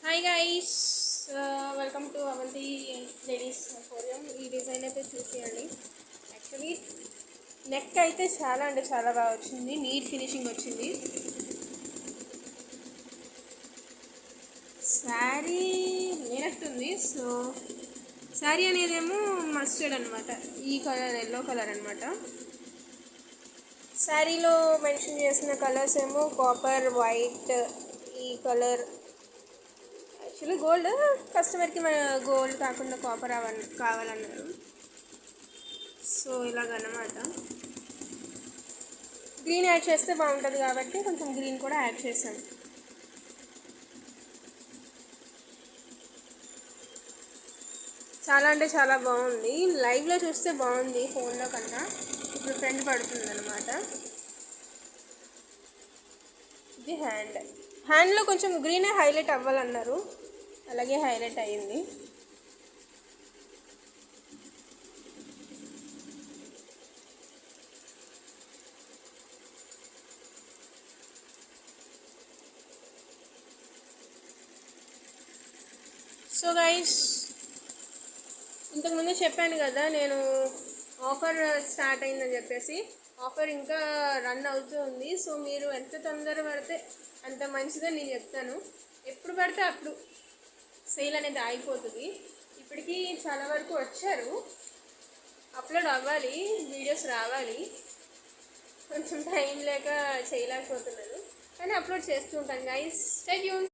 Hi guys, welcome to Avanthi ladies emporium. ఈ design అయితే చూసేయండి. యాక్చువల్లీ నెక్ అయితే చాలా అంటే చాలా బాగా వచ్చింది, నీట్ ఫినిషింగ్ వచ్చింది. శారీ లేనట్టుంది. సో శారీ అనేదేమో మస్టర్డ్ అనమాట, ఈ కలర్ ఎల్లో కలర్ అనమాట. శారీలో మెన్షన్ చేసిన కలర్స్ ఏమో కాపర్, వైట్, ఈ కలర్. యాక్చువల్లీ గోల్డ్ కస్టమర్కి మన గోల్డ్ కాకుండా కాపర్ కావాలన్నారు. సో ఇలాగన్నమాట. గ్రీన్ యాడ్ చేస్తే బాగుంటుంది కాబట్టి కొంచెం గ్రీన్ కూడా యాడ్ చేసాం. చాలా అంటే చాలా బాగుంది. లైవ్లో చూస్తే బాగుంది, ఫోన్లో కన్నా ఇప్పుడు ఫ్రెండ్ పడుతుంది అనమాట. ఇది హ్యాండ్లో కొంచెం గ్రీనే హైలైట్ అవ్వాలన్నారు, అలాగే హైలైట్ అయ్యింది. సో గైస్, ఇంతకుముందు చెప్పాను కదా నేను ఆఫర్ స్టార్ట్ అయిందని చెప్పేసి. ఆఫర్ ఇంకా రన్ అవుతూ ఉంది. సో మీరు ఎంత తొందర పడితే అంత మంచిదని నేను చెప్తాను. ఎప్పుడు పడితే అప్పుడు సేల్ అనేది ఆగిపోతుంది. ఇప్పటికీ చాలా వరకు వచ్చారు, అప్లోడ్ అవ్వాలి, వీడియోస్ రావాలి. కొంచెం టైం లేక చేయలేకపోతున్నాను, కానీ అప్లోడ్ చేస్తూ ఉంటాను గైస్. Stay tune.